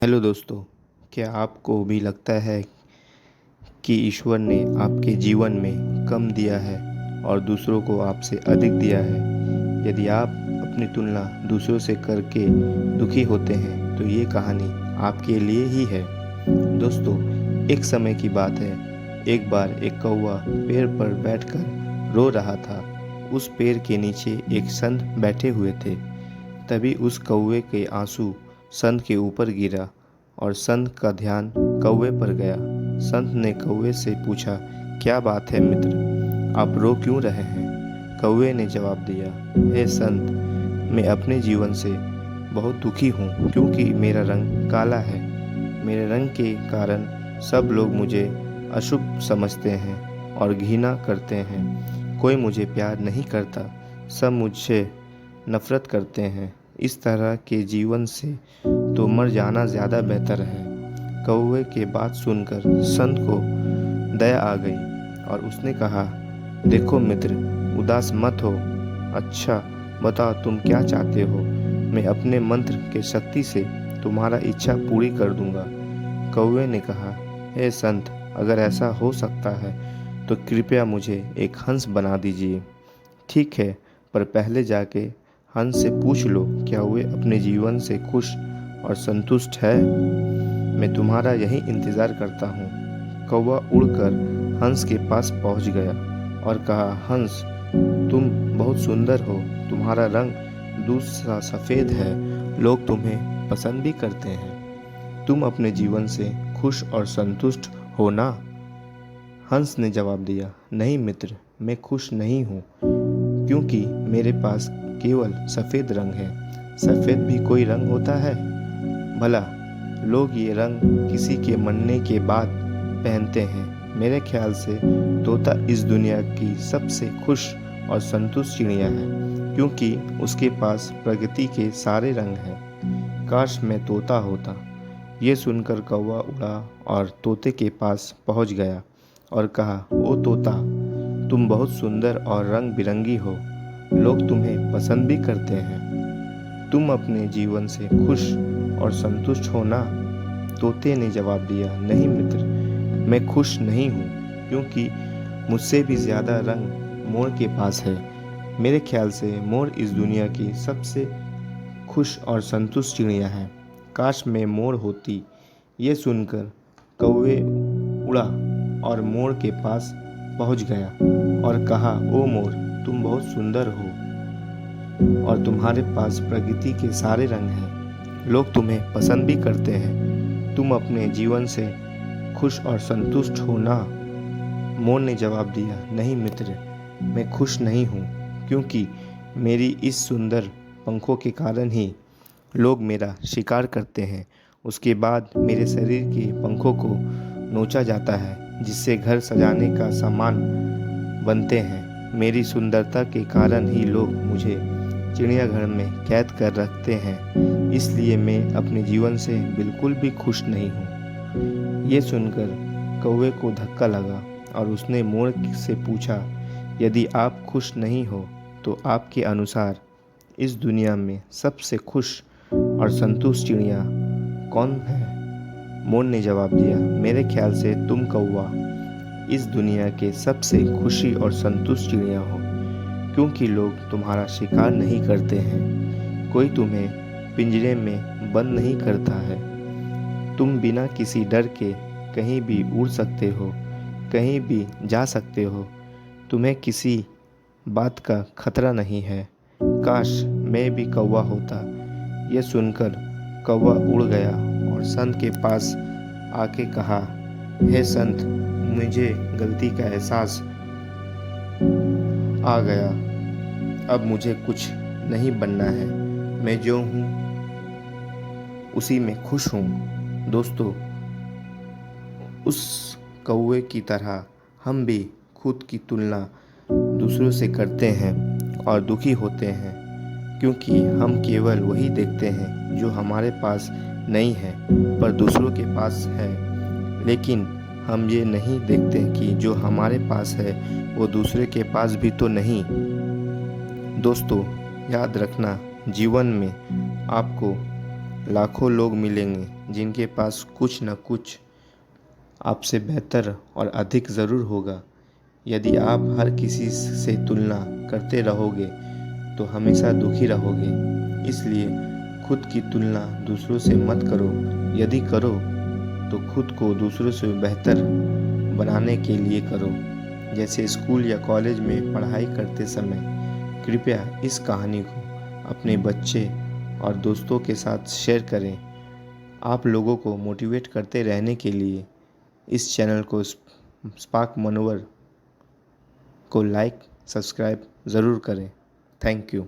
Hello दोस्तों, क्या आपको भी लगता है कि ईश्वर ने आपके जीवन में कम दिया है और दूसरों को आपसे अधिक दिया है? यदि आप अपनी तुलना दूसरों से करके दुखी होते हैं तो ये कहानी आपके लिए ही है। दोस्तों, एक समय की बात है। एक बार एक कौवा पेड़ पर बैठकर रो रहा था। उस पेड़ के नीचे एक संत बैठे हुए थे। तभी उस कौवे के आंसू संत के ऊपर गिरा और संत का ध्यान कौवे पर गया। संत ने कौवे से पूछा, क्या बात है मित्र, आप रो क्यों रहे हैं? कौवे ने जवाब दिया, हे संत, मैं अपने जीवन से बहुत दुखी हूँ क्योंकि मेरा रंग काला है। मेरे रंग के कारण सब लोग मुझे अशुभ समझते हैं और घृणा करते हैं। कोई मुझे प्यार नहीं करता, सब मुझसे नफरत करते हैं। इस तरह के जीवन से तो मर जाना ज़्यादा बेहतर है। कौवे के बात सुनकर संत को दया आ गई और उसने कहा, देखो मित्र, उदास मत हो। अच्छा, बताओ तुम क्या चाहते हो? मैं अपने मंत्र के शक्ति से तुम्हारा इच्छा पूरी कर दूंगा। कौवे ने कहा, हे संत, अगर ऐसा हो सकता है तो कृपया मुझे एक हंस बना दीजिए। ठीक है, पर पहले जाके हंस से पूछ लो क्या वे अपने जीवन से खुश और संतुष्ट है। मैं तुम्हारा यही इंतज़ार करता हूँ। कौवा उड़कर हंस के पास पहुँच गया और कहा, हंस, तुम बहुत सुंदर हो। तुम्हारा रंग दूध सा सफ़ेद है। लोग तुम्हें पसंद भी करते हैं। तुम अपने जीवन से खुश और संतुष्ट हो ना? हंस ने जवाब दिया, नहीं मित्र, मैं खुश नहीं हूँ क्योंकि मेरे पास केवल सफ़ेद रंग है। सफ़ेद भी कोई रंग होता है भला? लोग ये रंग किसी के मरने के बाद पहनते हैं। मेरे ख्याल से तोता इस दुनिया की सबसे खुश और संतुष्ट चिड़िया है क्योंकि उसके पास प्रकृति के सारे रंग हैं। काश मैं तोता होता। ये सुनकर कौवा उड़ा और तोते के पास पहुंच गया और कहा, ओ तोता, तुम बहुत सुंदर और रंग बिरंगी हो। लोग तुम्हें पसंद भी करते हैं। तुम अपने जीवन से खुश और संतुष्ट हो ना? तोते ने जवाब दिया, नहीं मित्र, मैं खुश नहीं हूँ क्योंकि मुझसे भी ज़्यादा रंग मोर के पास है। मेरे ख्याल से मोर इस दुनिया की सबसे खुश और संतुष्ट चिड़िया है। काश मैं मोर होती। ये सुनकर कौवे उड़ा और मोर के पास पहुंच गया और कहा, ओ मोर, तुम बहुत सुंदर हो और तुम्हारे पास प्रकृति के सारे रंग हैं। लोग तुम्हें पसंद भी करते हैं। तुम अपने जीवन से खुश और संतुष्ट हो ना? मोर ने जवाब दिया, नहीं मित्र, मैं खुश नहीं हूँ क्योंकि मेरी इस सुंदर पंखों के कारण ही लोग मेरा शिकार करते हैं। उसके बाद मेरे शरीर के पंखों को नोचा जाता है जिससे घर सजाने का सामान बनते हैं। मेरी सुंदरता के कारण ही लोग मुझे चिड़ियाघर में कैद कर रखते हैं। इसलिए मैं अपने जीवन से बिल्कुल भी खुश नहीं हूँ। ये सुनकर कौवे को धक्का लगा और उसने मोर से पूछा, यदि आप खुश नहीं हो तो आपके अनुसार इस दुनिया में सबसे खुश और संतुष्ट चिड़िया कौन है? मोर ने जवाब दिया, मेरे ख्याल से तुम कौवा इस दुनिया के सबसे खुशी और संतुष्ट चिड़िया हो क्योंकि लोग तुम्हारा शिकार नहीं करते हैं। कोई तुम्हें पिंजरे में बंद नहीं करता है। तुम बिना किसी डर के कहीं भी उड़ सकते हो, कहीं भी जा सकते हो। तुम्हें किसी बात का खतरा नहीं है। काश मैं भी कौवा होता। यह सुनकर कौवा उड़ गया और संत के पास आके कहा, हे संत, मुझे गलती का एहसास आ गया। अब मुझे कुछ नहीं बनना है। मैं जो हूँ उसी में खुश हूँ। दोस्तों, उस कौवे की तरह हम भी खुद की तुलना दूसरों से करते हैं और दुखी होते हैं क्योंकि हम केवल वही देखते हैं जो हमारे पास नहीं है पर दूसरों के पास है। लेकिन हम ये नहीं देखते कि जो हमारे पास है वो दूसरे के पास भी तो नहीं। दोस्तों, याद रखना, जीवन में आपको लाखों लोग मिलेंगे जिनके पास कुछ न कुछ आपसे बेहतर और अधिक ज़रूर होगा। यदि आप हर किसी से तुलना करते रहोगे तो हमेशा दुखी रहोगे। इसलिए खुद की तुलना दूसरों से मत करो। यदि करो तो खुद को दूसरों से बेहतर बनाने के लिए करो। जैसे स्कूल या कॉलेज में पढ़ाई करते समय कृपया इस कहानी को अपने बच्चे और दोस्तों के साथ शेयर करें। आप लोगों को मोटिवेट करते रहने के लिए इस चैनल को स्पार्क मनोवर को लाइक सब्सक्राइब ज़रूर करें। Thank you.